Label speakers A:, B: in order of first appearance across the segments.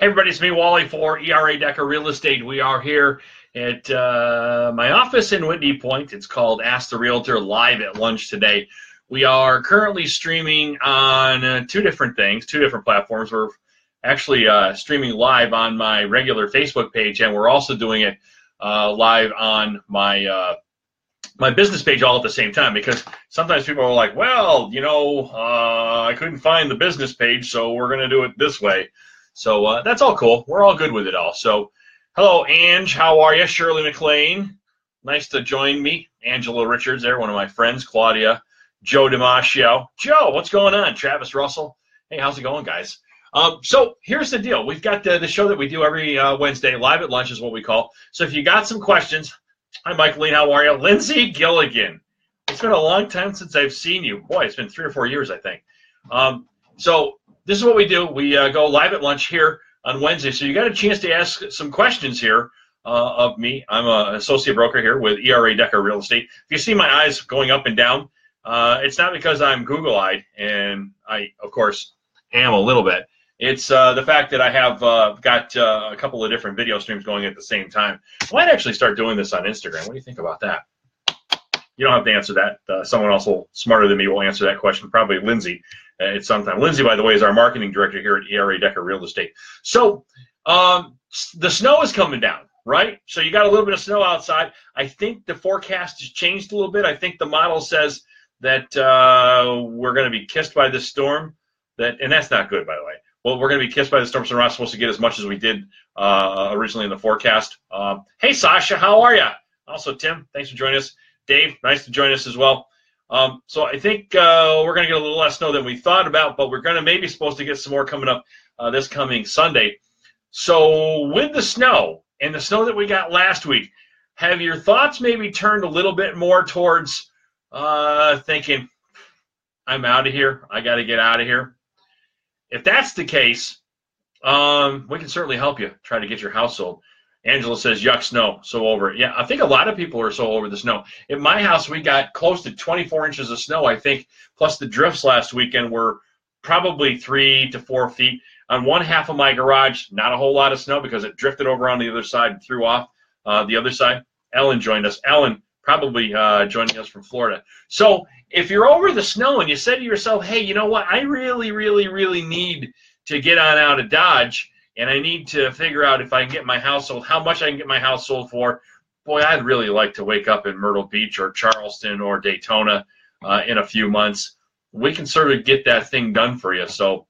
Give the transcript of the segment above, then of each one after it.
A: Hey everybody, it's me, Wally for ERA Decker Real Estate. We are here at my office in Whitney Point. It's called Ask the Realtor live at lunch today. We are currently streaming on two different things, two different platforms. We're actually streaming live on my regular Facebook page, and we're also doing it live on my my business page all at the same time, because sometimes people are like, well, you know, I couldn't find the business page, so we're going to do it this way. So that's all cool. We're all good with it all. So hello, Ange. How are you? Shirley McLean. Nice to join me. Angela Richards there, one of my friends. Claudia. Joe Damasio. Joe, what's going on? Travis Russell. Hey, how's it going, guys? So here's the deal. We've got the show that we do every Wednesday. Live at lunch is what we call. So if you got some questions, hi, Michaeline. How are you? Lindsay Gilligan. It's been a long time since I've seen you. Boy, it's been 3 or 4 years, I think. So this is what we do. We go live at lunch here on Wednesday. So you got a chance to ask some questions here of me. I'm an associate broker here with ERA Decker Real Estate. If you see my eyes going up and down, it's not because I'm Google-eyed, and I, of course, am a little bit. It's the fact that I have got a couple of different video streams going at the same time. I might actually start doing this on Instagram. What do you think about that? You don't have to answer that. Someone else smarter than me will answer that question, probably Lindsay at some time. Lindsay, by the way, is our marketing director here at ERA Decker Real Estate. So the snow is coming down, right? So you got a little bit of snow outside. I think the forecast has changed a little bit. I think the model says that we're going to be kissed by this storm. And that's not good, by the way. Well, we're going to be kissed by the storm, so we're not supposed to get as much as we did originally in the forecast. Hey, Sasha, how are you? Also, Tim, thanks for joining us. Dave, nice to join us as well. So I think we're going to get a little less snow than we thought about, but we're going to maybe supposed to get some more coming up this coming Sunday. So with the snow and the snow that we got last week, have your thoughts maybe turned a little bit more towards thinking, I'm out of here, I got to get out of here? If that's the case, we can certainly help you try to get your house sold. Angela says, yuck, snow, so over it. Yeah, I think a lot of people are so over the snow. At my house, we got close to 24 inches of snow, I think, plus the drifts last weekend were probably 3 to 4 feet. On one half of my garage, not a whole lot of snow because it drifted over on the other side and threw off the other side. Ellen joined us. Ellen, probably joining us from Florida. So if you're over the snow and you say to yourself, hey, you know what, I really, really, really need to get on out of Dodge, and I need to figure out if I can get my house sold, how much I can get my house sold for. Boy, I'd really like to wake up in Myrtle Beach or Charleston or Daytona in a few months. We can sort of get that thing done for you. So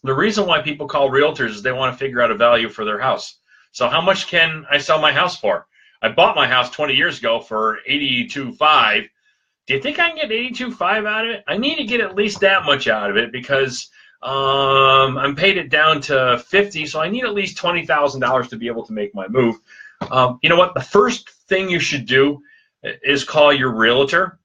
A: the reason why people call realtors is they want to figure out a value for their house. So how much can I sell my house for? I bought my house 20 years ago for $82,500. Do you think I can get $82,500 out of it? I need to get at least that much out of it because I'm paid it down to $50,000, so I need at least $20,000 to be able to make my move. You know what? The first thing you should do is call your realtor,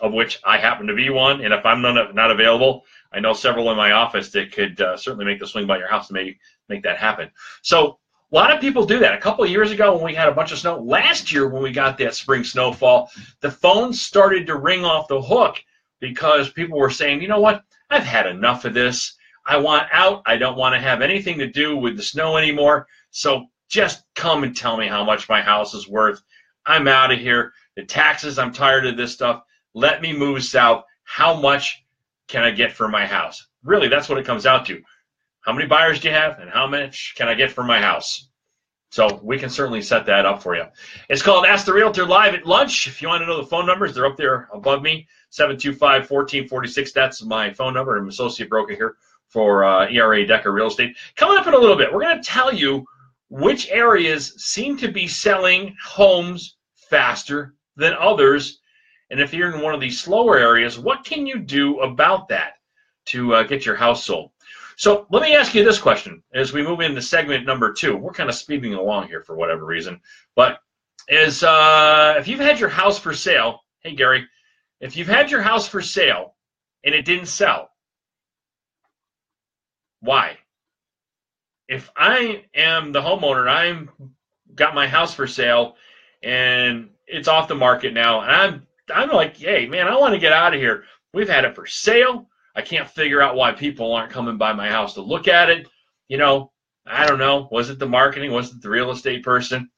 A: of which I happen to be one, and if I'm not available, I know several in my office that could certainly make the swing by your house to maybe make that happen. So a lot of people do that. A couple of years ago when we had a bunch of snow, last year when we got that spring snowfall, the phones started to ring off the hook because people were saying, you know what, I've had enough of this. I want out. I don't want to have anything to do with the snow anymore. So just come and tell me how much my house is worth. I'm out of here. The taxes, I'm tired of this stuff. Let me move south. How much can I get for my house? Really, that's what it comes out to. How many buyers do you have, and how much can I get for my house? So we can certainly set that up for you. It's called Ask the Realtor live at lunch. If you want to know the phone numbers, they're up there above me, 725-1446. That's my phone number. I'm an associate broker here for ERA Decker Real Estate. Coming up in a little bit, we're going to tell you which areas seem to be selling homes faster than others. And if you're in one of these slower areas, what can you do about that to get your house sold? So let me ask you this question as we move into segment number 2. We're kind of speeding along here for whatever reason. But if you've had your house for sale, hey, Gary, if you've had your house for sale and it didn't sell, why? If I am the homeowner, I've got my house for sale and it's off the market now, and I'm like, hey, man, I want to get out of here. We've had it for sale. I can't figure out why people aren't coming by my house to look at it. You know, I don't know. Was it the marketing? Was it the real estate person?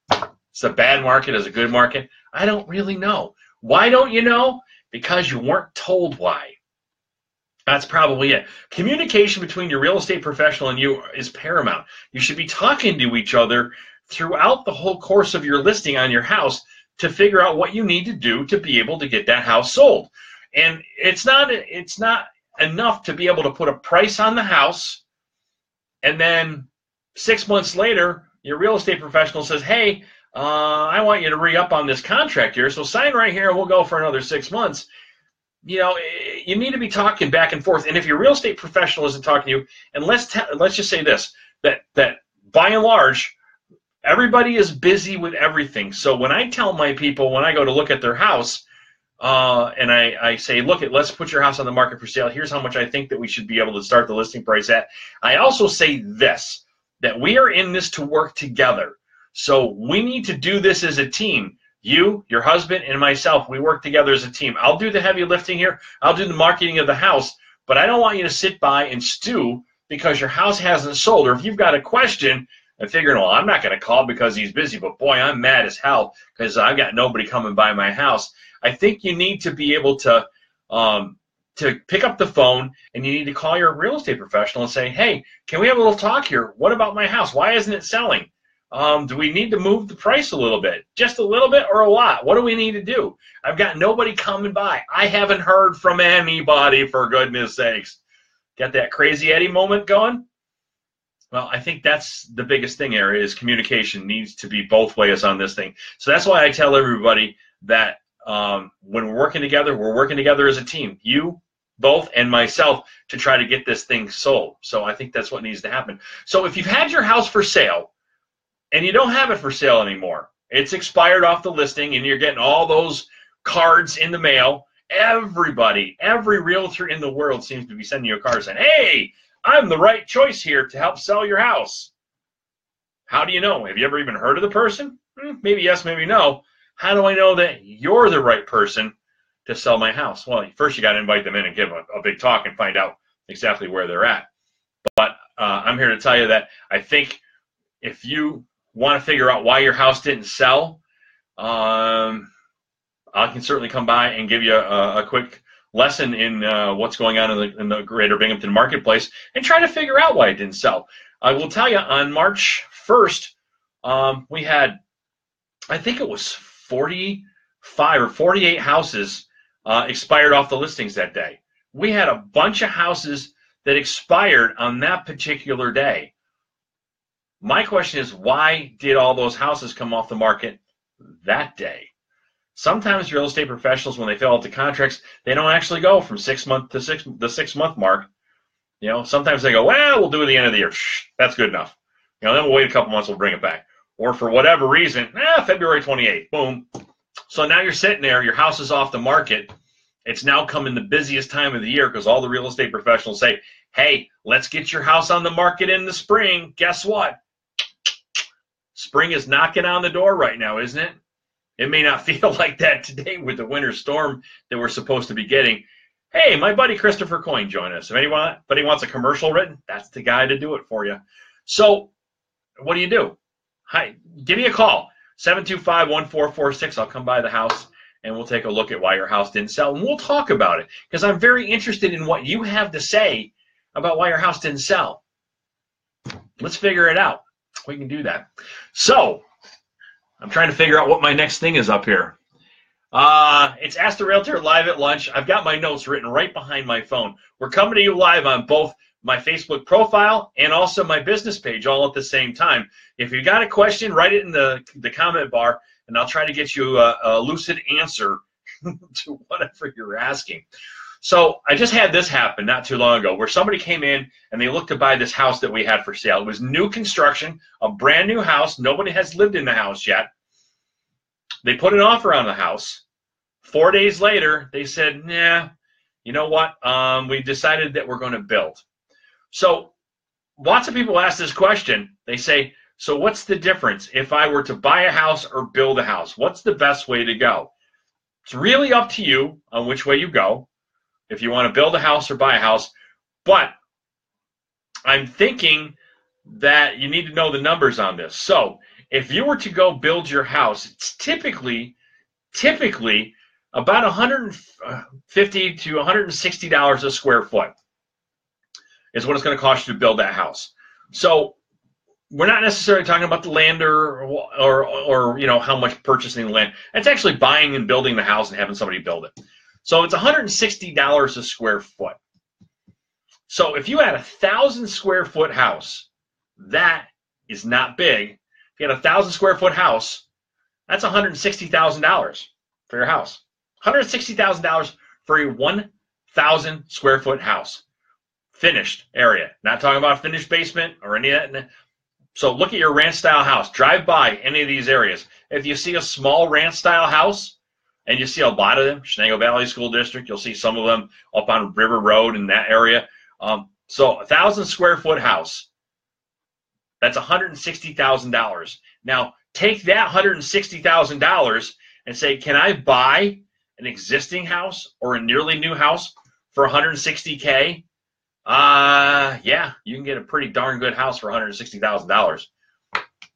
A: It's a bad market. Is a good market? I don't really know. Why don't you know? Because you weren't told why. That's probably it. Communication between your real estate professional and you is paramount. You should be talking to each other throughout the whole course of your listing on your house to figure out what you need to do to be able to get that house sold. And it's not enough to be able to put a price on the house and then 6 months later your real estate professional says, hey, I want you to re-up on this contract here, so sign right here and we'll go for another 6 months. You know, you need to be talking back and forth. And if your real estate professional isn't talking to you, and let's just say this, that by and large, everybody is busy with everything. So when I tell my people, when I go to look at their house, and I say, look, let's put your house on the market for sale. Here's how much I think that we should be able to start the listing price at. I also say this, that we are in this to work together. So we need to do this as a team. You, your husband, and myself, we work together as a team. I'll do the heavy lifting here. I'll do the marketing of the house, but I don't want you to sit by and stew because your house hasn't sold. Or if you've got a question and figuring, well, I'm not going to call because he's busy, but boy, I'm mad as hell because I've got nobody coming by my house. I think you need to be able to pick up the phone and you need to call your real estate professional and say, hey, can we have a little talk here? What about my house? Why isn't it selling? Do we need to move the price a little bit? Just a little bit or a lot? What do we need to do? I've got nobody coming by. I haven't heard from anybody, for goodness sakes. Got that crazy Eddie moment going? Well, I think that's the biggest thing here is communication needs to be both ways on this thing. So that's why I tell everybody that when we're working together as a team. You, both, and myself to try to get this thing sold. So I think that's what needs to happen. So if you've had your house for sale, and you don't have it for sale anymore, it's expired off the listing, and you're getting all those cards in the mail. Everybody, every realtor in the world seems to be sending you a card saying, hey, I'm the right choice here to help sell your house. How do you know? Have you ever even heard of the person? Maybe yes, maybe no. How do I know that you're the right person to sell my house? Well, first you got to invite them in and give them a big talk and find out exactly where they're at. But I'm here to tell you that I think if you want to figure out why your house didn't sell, I can certainly come by and give you a quick lesson in what's going on in the greater Binghamton marketplace and try to figure out why it didn't sell. I will tell you, on March 1st, we had, I think it was 45 or 48 houses expired off the listings that day. We had a bunch of houses that expired on that particular day. My question is, why did all those houses come off the market that day? Sometimes real estate professionals, when they fill out the contracts, they don't actually go from 6 month to the 6 month mark. You know, sometimes they go, well, we'll do it at the end of the year. Shh, that's good enough. You know, then we'll wait a couple months, we'll bring it back. Or for whatever reason, February 28th, boom. So now you're sitting there, your house is off the market. It's now coming the busiest time of the year because all the real estate professionals say, hey, let's get your house on the market in the spring. Guess what? Spring is knocking on the door right now, isn't it? It may not feel like that today with the winter storm that we're supposed to be getting. Hey, my buddy Christopher Coyne joined us. If anybody wants a commercial written, that's the guy to do it for you. So what do? Hi, give me a call, 725-1446. I'll come by the house and we'll take a look at why your house didn't sell, and we'll talk about it because I'm very interested in what you have to say about why your house didn't sell. Let's figure it out. We can do that. So I'm trying to figure out what my next thing is up here. It's Ask the Realtor live at lunch. I've got my notes written right behind my phone. We're coming to you live on both my Facebook profile and also my business page all at the same time. If you got a question, write it in the comment bar, and I'll try to get you a lucid answer to whatever you're asking. So I just had this happen not too long ago where somebody came in and they looked to buy this house that we had for sale. It was new construction, a brand new house. Nobody has lived in the house yet. They put an offer on the house. 4 days later, they said, nah, you know what? We decided that we're going to build. So lots of people ask this question. They say, so what's the difference if I were to buy a house or build a house? What's the best way to go? It's really up to you on which way you go, if you want to build a house or buy a house. But I'm thinking that you need to know the numbers on this. So if you were to go build your house, it's typically about $150 to $160 a square foot is what it's going to cost you to build that house. So we're not necessarily talking about the land or you know, how much purchasing the land. It's actually buying and building the house and having somebody build it. So it's $160 a square foot. So if you had 1,000 square foot house, that is not big. If you had 1,000 square foot house, that's $160,000 for your house. $160,000 for a 1,000 square foot house. Finished area. Not talking about finished basement or any of that. So look at your ranch style house. Drive by any of these areas. If you see a small ranch style house, and you see a lot of them, Shenango Valley School District, you'll see some of them up on River Road in that area. So 1,000 square foot house, that's $160,000. Now take that $160,000 and say, can I buy an existing house or a nearly new house for $160K? Yeah, you can get a pretty darn good house for $160,000.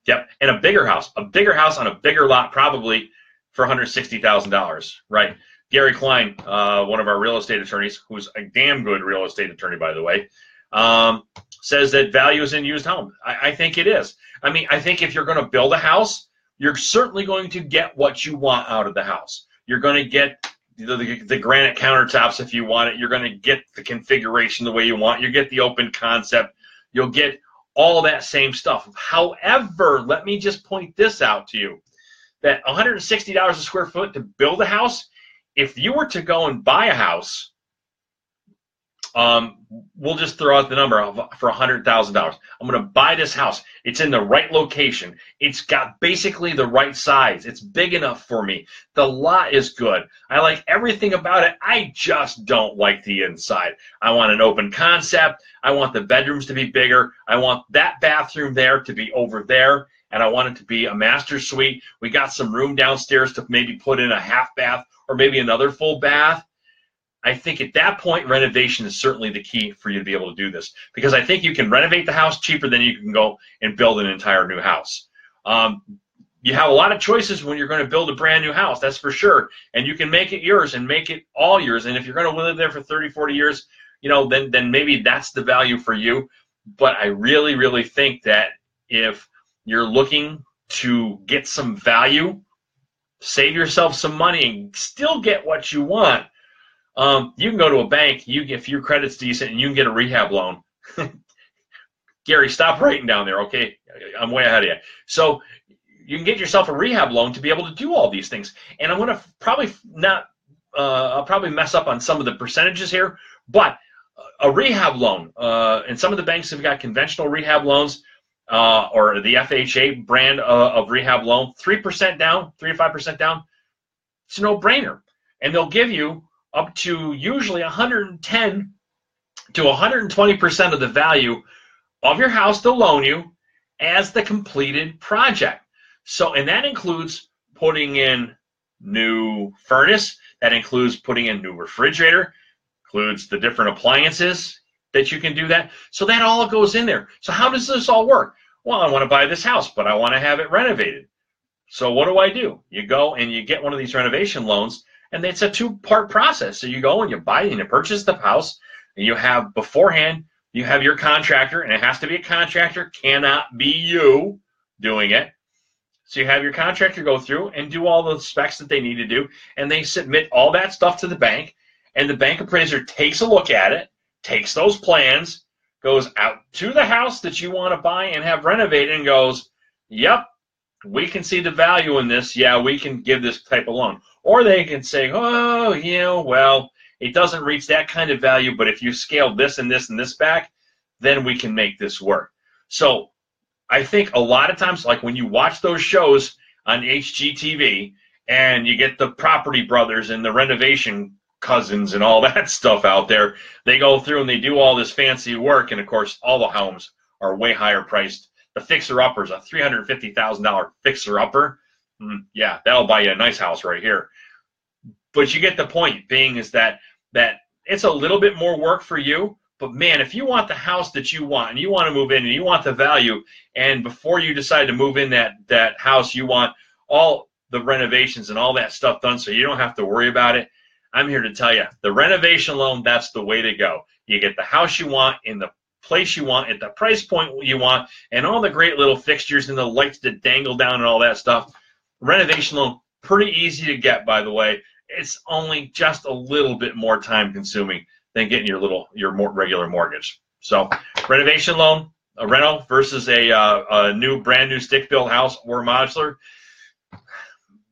A: Yep, and a bigger house on a bigger lot probably for $160,000, right? Gary Klein, one of our real estate attorneys, who's a damn good real estate attorney, by the way, says that value is in used homes. I think it is. I mean, I think if you're going to build a house, you're certainly going to get what you want out of the house. You're going to get the granite countertops if you want it. You're going to get the configuration the way you want. You get the open concept. You'll get all that same stuff. However, let me just point this out to you, that $160 a square foot to build a house, if you were to go and buy a house, we'll just throw out the number for $100,000. I'm going to buy this house. It's in the right location. It's got basically the right size. It's big enough for me. The lot is good. I like everything about it. I just don't like the inside. I want an open concept. I want the bedrooms to be bigger. I want that bathroom there to be over there, and I want it to be a master suite. We got some room downstairs to maybe put in a half bath or maybe another full bath. I think at that point, renovation is certainly the key for you to be able to do this, because I think you can renovate the house cheaper than you can go and build an entire new house. You have a lot of choices when you're going to build a brand new house, that's for sure, and you can make it yours and make it all yours. And if you're going to live there for 30, 40 years, you know, then maybe that's the value for you. But I really, really think that if you're looking to get some value, save yourself some money, and still get what you want, you can go to a bank, if your credit's decent, and you can get a rehab loan. Gary, stop writing down there, okay? I'm way ahead of you. So you can get yourself a rehab loan to be able to do all these things. And I'm going to I'll probably mess up on some of the percentages here, but a rehab loan, and some of the banks have got conventional rehab loans, or the FHA brand of rehab loan, 3% down, 3 to 5% down. It's a no-brainer. And they'll give you up to usually 110 to 120% of the value of your house they'll loan you as the completed project. So, and that includes putting in new furnace, that includes putting in new refrigerator, includes the different appliances that you can do that. So that all goes in there. So how does this all work? Well, I want to buy this house, but I want to have it renovated. So what do? You go and you get one of these renovation loans, and it's a two-part process. So you go and you buy and you purchase the house, and you have beforehand, you have your contractor, and it has to be a contractor, cannot be you doing it. So you have your contractor go through and do all the specs that they need to do, and they submit all that stuff to the bank, and the bank appraiser takes a look at it, takes those plans, goes out to the house that you want to buy and have renovated, and goes, yep, we can see the value in this. Yeah, we can give this type of loan. Or they can say, oh, you know, well, it doesn't reach that kind of value, but if you scale this and this and this back, then we can make this work. So I think a lot of times, like when you watch those shows on HGTV and you get the Property Brothers and the renovation cousins and all that stuff out there, they go through and they do all this fancy work, and of course all the homes are way higher priced. The fixer-uppers, a $350,000 fixer-upper, yeah, that'll buy you a nice house right here. But you get the point being is that it's a little bit more work for you, But man, if you want the house that you want and you want to move in and you want the value, and before you decide to move in that house, you want all the renovations and all that stuff done so you don't have to worry about it, I'm here to tell you, the renovation loan, that's the way to go. You get the house you want in the place you want at the price point you want and all the great little fixtures and the lights that dangle down and all that stuff. Renovation loan, pretty easy to get, by the way. It's only just a little bit more time consuming than getting your more regular mortgage. So renovation loan, a reno versus a brand new stick-built house or modular,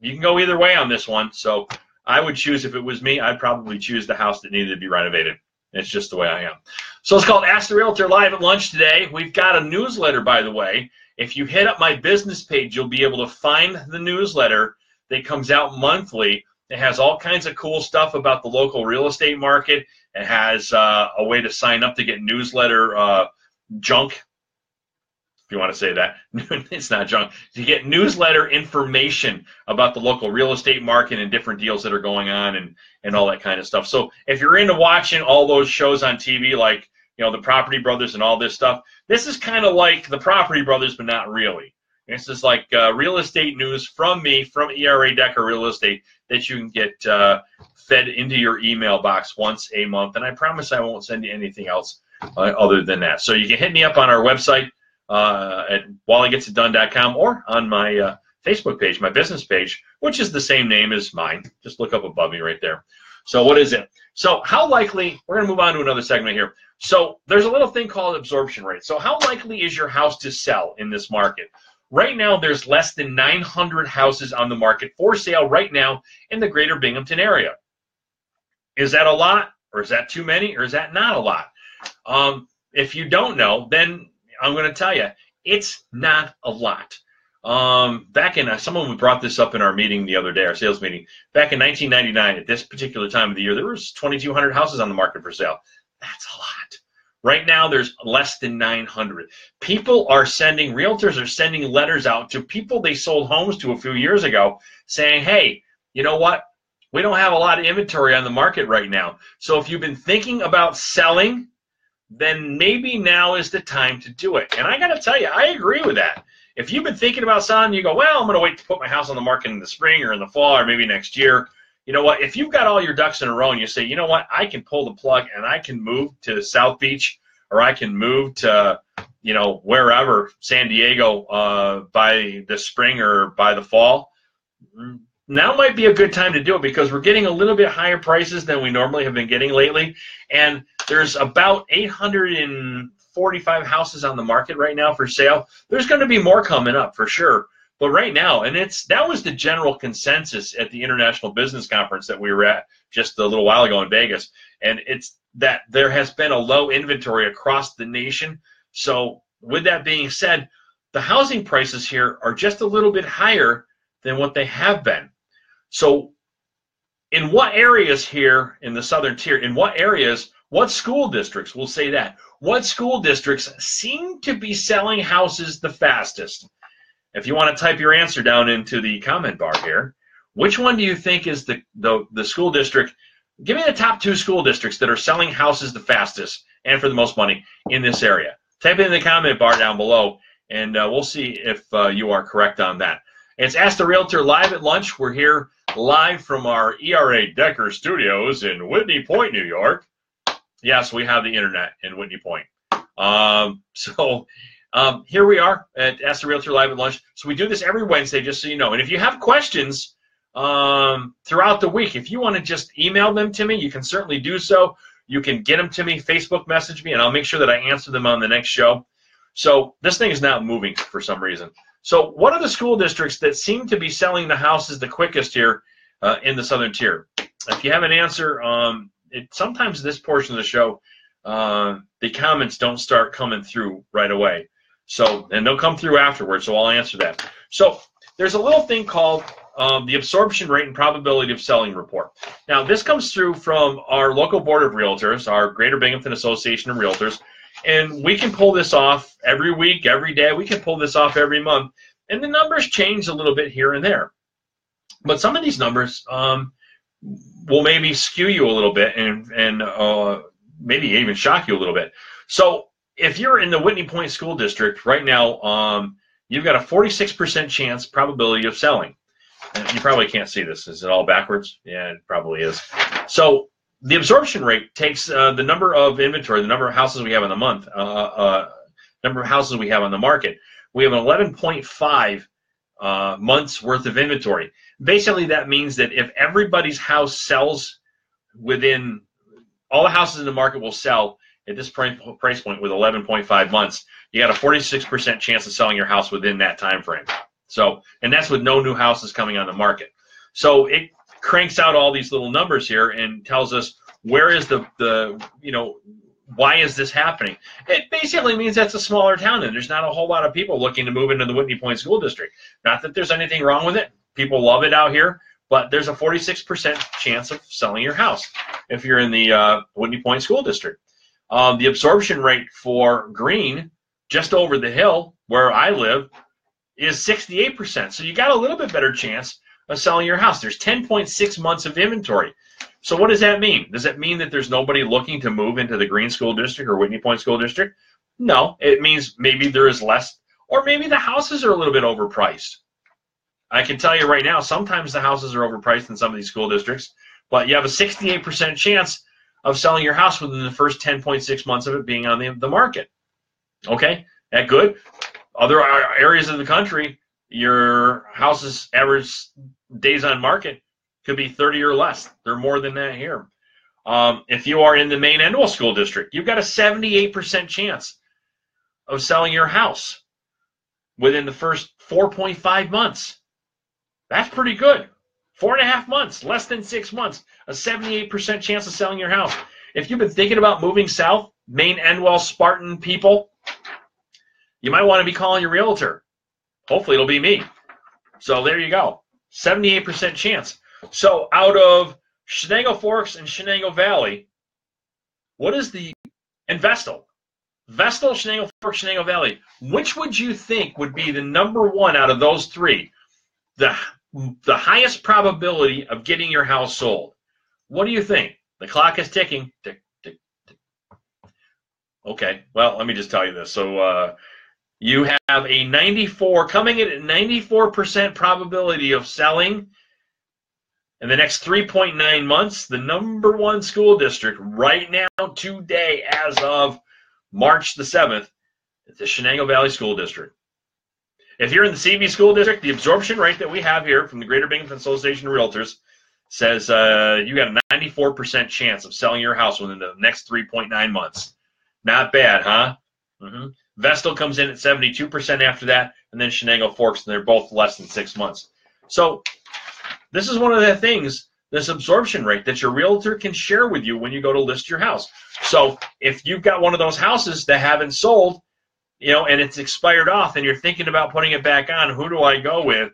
A: you can go either way on this one. So I would choose, if it was me, I'd probably choose the house that needed to be renovated. It's just the way I am. So it's called Ask the Realtor Live at Lunch today. We've got a newsletter, by the way. If you hit up my business page, you'll be able to find the newsletter that comes out monthly. It has all kinds of cool stuff about the local real estate market. It has a way to sign up to get newsletter junk, if you want to say that. It's not junk. You get newsletter information about the local real estate market and different deals that are going on and all that kind of stuff. So if you're into watching all those shows on TV, like, you know, the Property Brothers and all this stuff, this is kind of like the Property Brothers, but not really. This is like real estate news from me, from ERA Decker Real Estate, that you can get fed into your email box once a month. And I promise I won't send you anything else other than that. So you can hit me up on our website at wallygetitdone.com or on my Facebook page, my business page, which is the same name as mine. Just look up above me right there. So what is it? So how likely, we're going to move on to another segment here. So there's a little thing called absorption rate. So how likely is your house to sell in this market? Right now, there's less than 900 houses on the market for sale right now in the greater Binghamton area. Is that a lot, or is that too many, or is that not a lot? If you don't know, then I'm going to tell you, it's not a lot. Back in, someone brought this up in our meeting the other day, our sales meeting. Back in 1999, at this particular time of the year, there was 2,200 houses on the market for sale. That's a lot. Right now, there's less than 900. Realtors are sending letters out to people they sold homes to a few years ago saying, hey, you know what? We don't have a lot of inventory on the market right now. So if you've been thinking about selling, then maybe now is the time to do it. And I got to tell you, I agree with that. If you've been thinking about selling, you go, well, I'm going to wait to put my house on the market in the spring or in the fall or maybe next year. You know what? If you've got all your ducks in a row and you say, you know what, I can pull the plug and I can move to South Beach or I can move to, you know, wherever, San Diego by the spring or by the fall, now might be a good time to do it because we're getting a little bit higher prices than we normally have been getting lately. And there's about 845 houses on the market right now for sale. There's going to be more coming up for sure. But right now, and that was the general consensus at the International Business Conference that we were at just a little while ago in Vegas, and it's that there has been a low inventory across the nation. So with that being said, the housing prices here are just a little bit higher than what they have been. So in what areas here in the southern tier, in what areas, what school districts, we'll say that, what school districts seem to be selling houses the fastest? If you want to type your answer down into the comment bar here, which one do you think is the school district? Give me the top 2 school districts that are selling houses the fastest and for the most money in this area. Type it in the comment bar down below, and we'll see if you are correct on that. It's Ask the Realtor Live at Lunch. We're here live from our ERA Decker Studios in Whitney Point, New York. Yes, we have the internet in Whitney Point. Here we are at Ask the Realtor Live at Lunch. So we do this every Wednesday, just so you know. And if you have questions throughout the week, if you want to just email them to me, you can certainly do so. You can get them to me, Facebook message me, and I'll make sure that I answer them on the next show. So this thing is not moving for some reason. So what are the school districts that seem to be selling the houses the quickest here in the southern tier? If you have an answer, sometimes this portion of the show, the comments don't start coming through right away. So, and they'll come through afterwards, so I'll answer that. So there's a little thing called the absorption rate and probability of selling report. Now, this comes through from our local board of realtors, our Greater Binghamton Association of Realtors, and we can pull this off every week, every day. We can pull this off every month, and the numbers change a little bit here and there. But some of these numbers will maybe skew you a little bit and maybe even shock you a little bit. So if you're in the Whitney Point School District right now, you've got a 46% chance probability of selling. And you probably can't see this. Is it all backwards? Yeah, it probably is. So the absorption rate takes the number of inventory, the number of houses we have in the month, number of houses we have on the market. We have an 11.5 months worth of inventory. Basically, that means that if everybody's house sells within, all the houses in the market will sell at this price point with 11.5 months, you got a 46% chance of selling your house within that time frame. So, and that's with no new houses coming on the market. So it cranks out all these little numbers here and tells us where is the why is this happening? It basically means that's a smaller town and there's not a whole lot of people looking to move into the Whitney Point School District. Not that there's anything wrong with it. People love it out here, but there's a 46% chance of selling your house if you're in the Whitney Point School District. The absorption rate for Green, just over the hill where I live, is 68%. So you got a little bit better chance of selling your house. There's 10.6 months of inventory. So what does that mean? Does it mean that there's nobody looking to move into the Green School District or Whitney Point School District? No, it means maybe there is less, or maybe the houses are a little bit overpriced. I can tell you right now, sometimes the houses are overpriced in some of these school districts, but you have a 68% chance of selling your house within the first 10.6 months of it being on the market. Okay, that good? Other areas of the country, your house's average days on market could be 30 or less. They're more than that here. If you are in the main annual school district, you've got a 78% chance of selling your house within the first 4.5 months. That's pretty good. 4.5 months, less than 6 months, a 78% chance of selling your house. If you've been thinking about moving south, Maine, Enwell, Spartan people, you might want to be calling your realtor. Hopefully it'll be me. So there you go, 78% chance. So out of Shenango Forks and Shenango Valley, what is the, and Vestal, Shenango Forks, Shenango Valley, which would you think would be the number one out of those three, the highest probability of getting your house sold? What do you think? The clock is ticking. Tick, tick, tick. Okay, well, let me just tell you this. So you have a 94, coming in at 94% probability of selling in the next 3.9 months. The number one school district right now, today, as of March the 7th, it's the Shenango Valley School District. If you're in the CV School District, the absorption rate that we have here from the Greater Binghamton Association of Realtors says you got a 94% chance of selling your house within the next 3.9 months. Not bad, huh? Vestal comes in at 72% after that, and then Shenango Forks, and they're both less than 6 months. So this is one of the things, this absorption rate, that your realtor can share with you when you go to list your house. So if you've got one of those houses that haven't sold, and it's expired off, and you're thinking about putting it back on, who do I go with?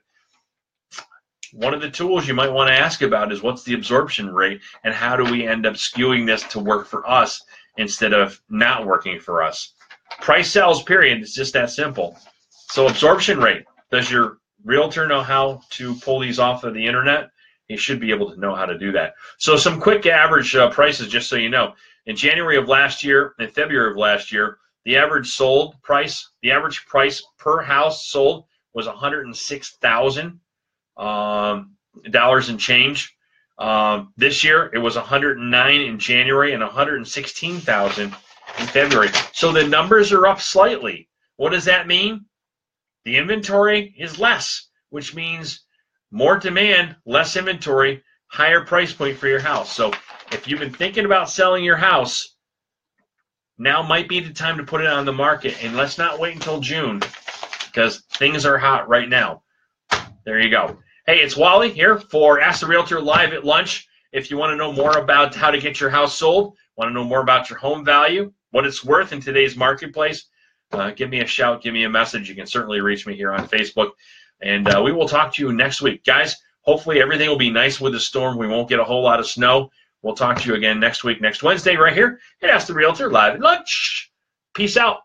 A: One of the tools you might want to ask about is what's the absorption rate, and how do we end up skewing this to work for us instead of not working for us? Price sells, period. It's just that simple. So absorption rate. Does your realtor know how to pull these off of the internet? He should be able to know how to do that. So some quick average prices, just so you know. In January of last year and February of last year, the average sold price, the average price per house sold was $106,000 and change. This year it was $109,000 in January and $116,000 in February. So the numbers are up slightly. What does that mean? The inventory is less, which means more demand, less inventory, higher price point for your house. So if you've been thinking about selling your house, now might be the time to put it on the market, and let's not wait until June, because things are hot right now. There you go. Hey, it's Wally here for Ask the Realtor Live at Lunch. If you want to know more about how to get your house sold, want to know more about your home value, what it's worth in today's marketplace, give me a shout, give me a message. You can certainly reach me here on Facebook, and we will talk to you next week. Guys, hopefully everything will be nice with the storm. We won't get a whole lot of snow. We'll talk to you again next week, next Wednesday, right here at Ask the Realtor Live at Lunch. Peace out.